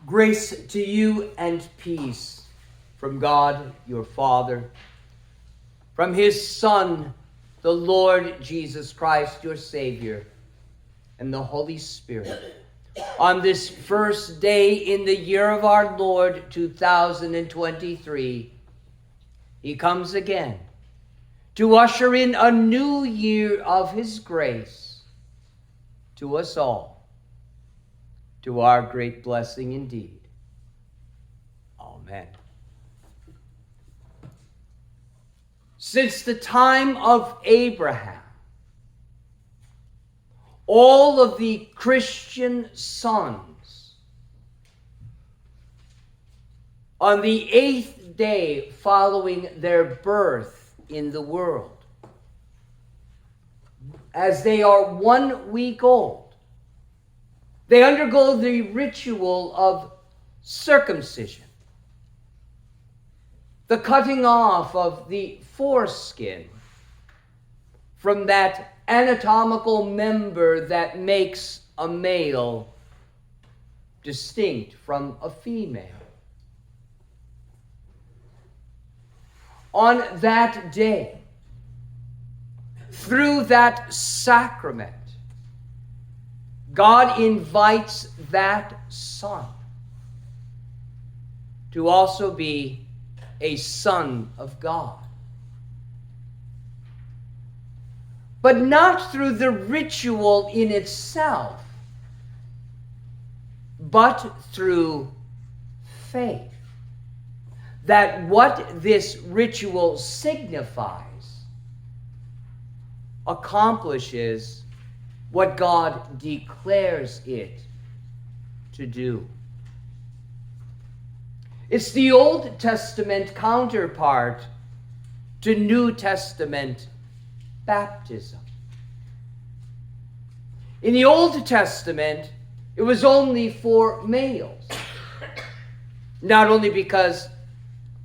Grace to you and peace from God your Father, from his Son, the Lord Jesus Christ, your Savior, and the Holy Spirit. On this first day in the year of our Lord, 2023, he comes again to usher in a new year of his grace to us all, to our great blessing indeed. Amen. Since the time of Abraham, all of the Christian sons, on the 8th day following their birth in the world, as they are 1 week old, they undergo the ritual of circumcision, the cutting off of the foreskin from that anatomical member that makes a male distinct from a female. On that day, through that sacrament, God invites that son to also be a son of God. But not through the ritual in itself, but through faith. That what this ritual signifies accomplishes what God declares it to do. It's the Old Testament counterpart to New Testament baptism. In the Old Testament, it was only for males. Not only because,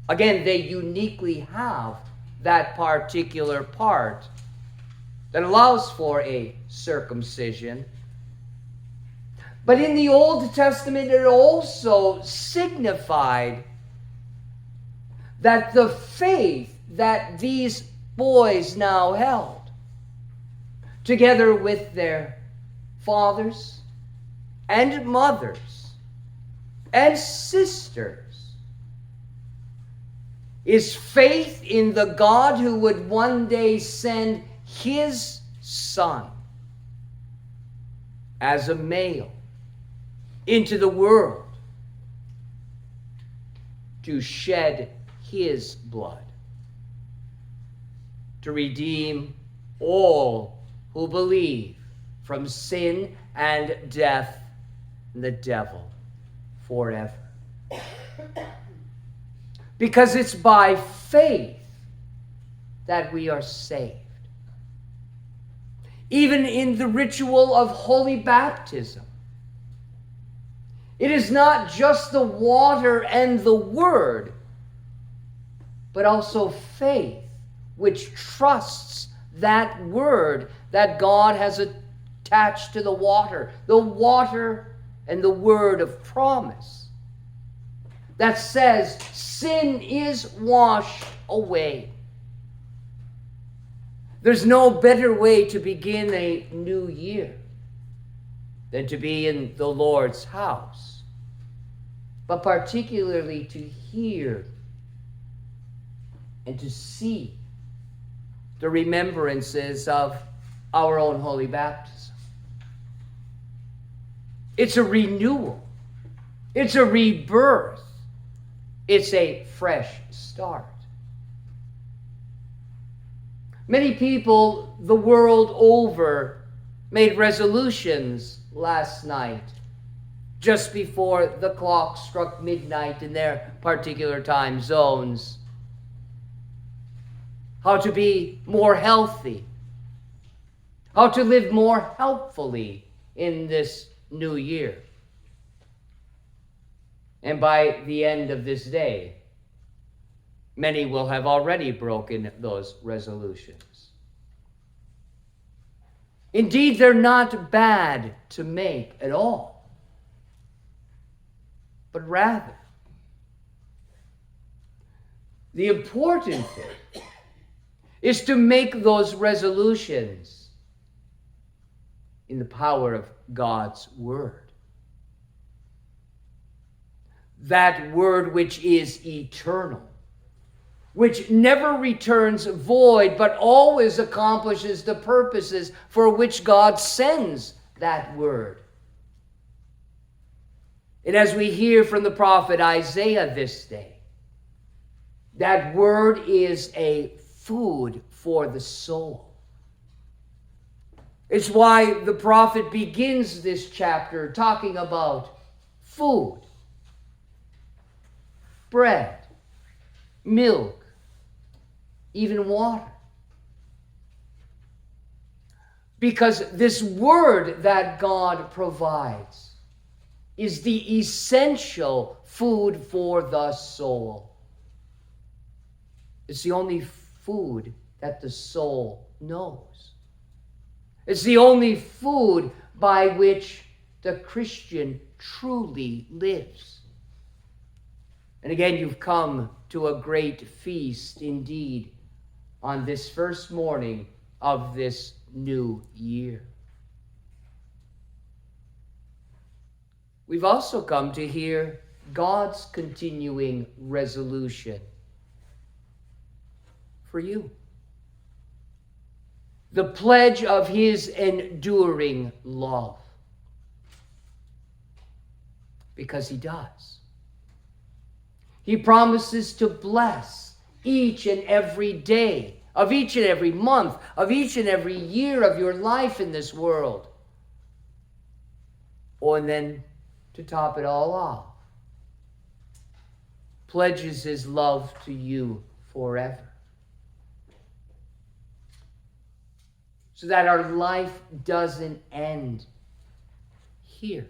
again, they uniquely have that particular part that allows for a circumcision, but in the Old Testament, it also signified that the faith that these boys now held, together with their fathers and mothers and sisters, is faith in the God who would one day send his son as a male into the world to shed his blood, to redeem all who believe from sin and death and the devil forever. Because it's by faith that we are saved. Even in the ritual of holy baptism, it is not just the water and the word, but also faith, which trusts that word that God has attached to the water and the word of promise that says sin is washed away. There's no better way to begin a new year than to be in the Lord's house, but particularly to hear and to see the remembrances of our own holy baptism. It's a renewal. It's a rebirth. It's a fresh start. Many people the world over made resolutions last night, just before the clock struck midnight in their particular time zones. How to be more healthy, how to live more helpfully in this new year. And by the end of this day, many will have already broken those resolutions. Indeed, they're not bad to make at all. but rather the important thing is to make those resolutions in the power of God's Word. That Word which is eternal, which never returns void, but always accomplishes the purposes for which God sends that Word. And as we hear from the prophet Isaiah this day, that Word is a food for the soul. It's why the prophet begins this chapter talking about food, bread, milk, even water. Because this Word that God provides is the essential food for the soul. It's the only food that the soul knows. It's the only food by which the Christian truly lives. And again, you've come to a great feast indeed on this first morning of this new year. We've also come to hear God's continuing resolution for you. The pledge of his enduring love. Because he does. He promises to bless each and every day of each and every month, of each and every year of your life in this world. Oh, and then to top it all off, pledges his love to you forever. So that our life doesn't end here.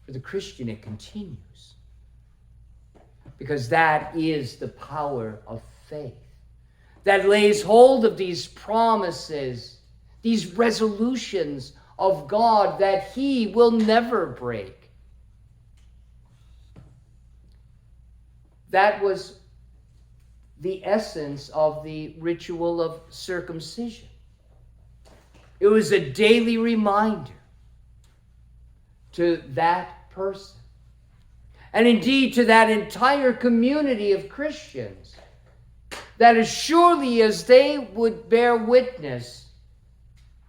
For the Christian, it continues. Because that is the power of faith that lays hold of these promises, these resolutions of God that he will never break. That was the essence of the ritual of circumcision. It was a daily reminder to that person, and indeed to that entire community of Christians, that as surely as they would bear witness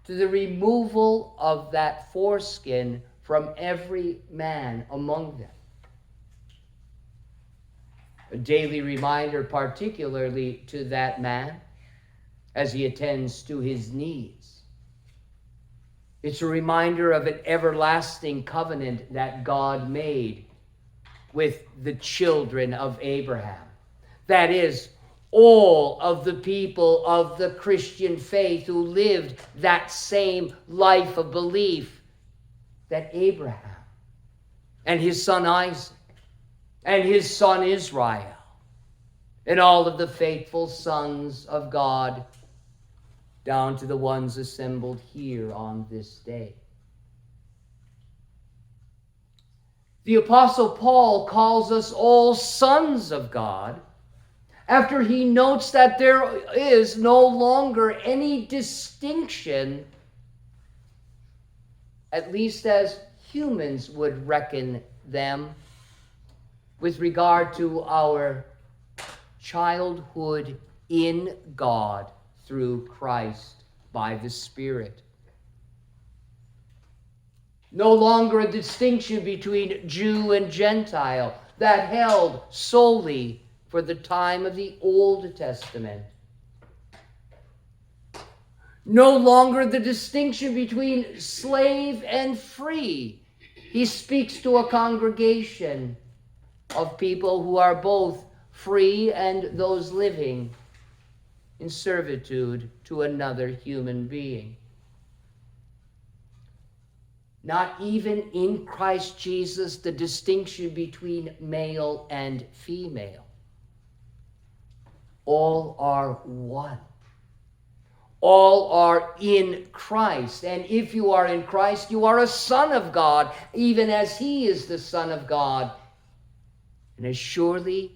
to the removal of that foreskin from every man among them. A daily reminder particularly to that man as he attends to his needs. It's a reminder of an everlasting covenant that God made with the children of Abraham. That is, all of the people of the Christian faith who lived that same life of belief that Abraham and his son Isaac and his son Israel and all of the faithful sons of God down to the ones assembled here on this day. The Apostle Paul calls us all sons of God after he notes that there is no longer any distinction, at least as humans would reckon them, with regard to our childhood in God through Christ by the Spirit. No longer a distinction between Jew and Gentile that held solely for the time of the Old Testament. No longer the distinction between slave and free. He speaks to a congregation of people who are both free and those living in servitude to another human being. Not even in Christ Jesus the distinction between male and female. All are one. all are in Christ. And if you are in Christ, you are a son of God, even as he is the Son of God. And as surely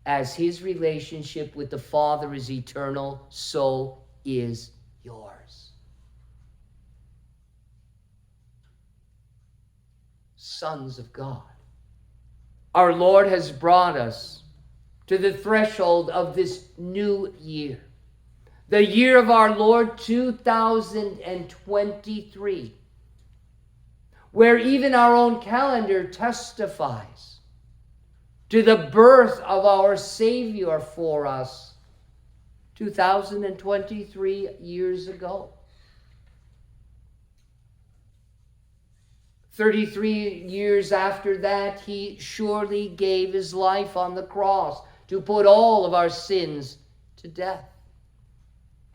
as his relationship with the Father is eternal, so is yours. Sons of God. Our Lord has brought us to the threshold of this new year. The year of our Lord 2023, where even our own calendar testifies to the birth of our Savior for us 2023 years ago. 33 years after that, he surely gave his life on the cross to put all of our sins to death,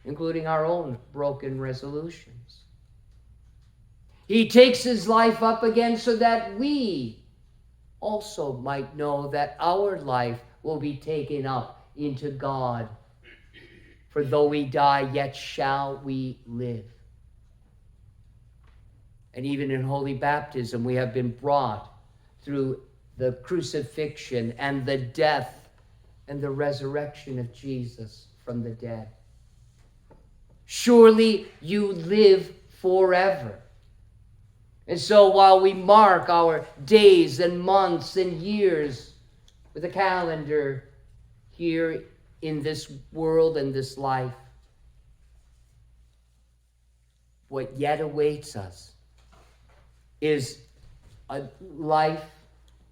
including our own broken resolutions. He takes his life up again so that we also might know that our life will be taken up into God. For though we die, yet shall we live. And even in holy baptism, we have been brought through the crucifixion and the death and the resurrection of Jesus from the dead. Surely you live forever. And so while we mark our days and months and years with a calendar here in this world and this life, what yet awaits us is a life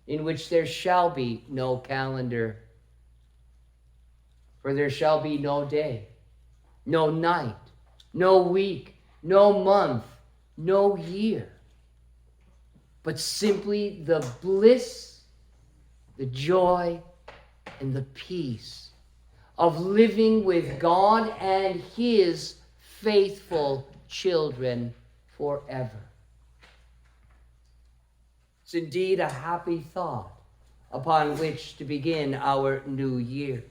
in which there shall be no calendar, for there shall be no day, no night, no week, no month, no year, but simply the bliss, the joy, and the peace of living with God and his faithful children forever. It's indeed a happy thought upon which to begin our new year.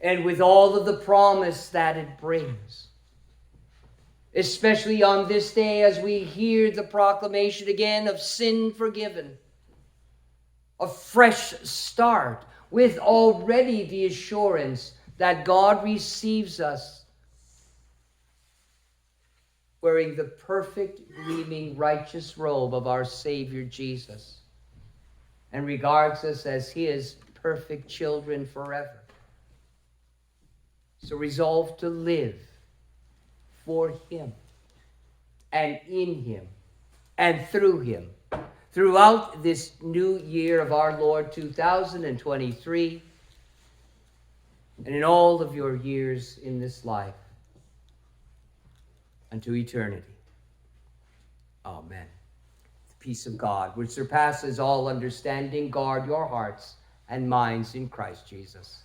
And with all of the promise that it brings, especially on this day as we hear the proclamation again of sin forgiven, a fresh start with already the assurance that God receives us wearing the perfect, gleaming, righteous robe of our Savior Jesus, and regards us as his perfect children forever. So resolve to live for him and in him and through him throughout this new year of our Lord 2023 and in all of your years in this life unto eternity. Amen. The peace of God, which surpasses all understanding, guard your hearts and minds in Christ Jesus.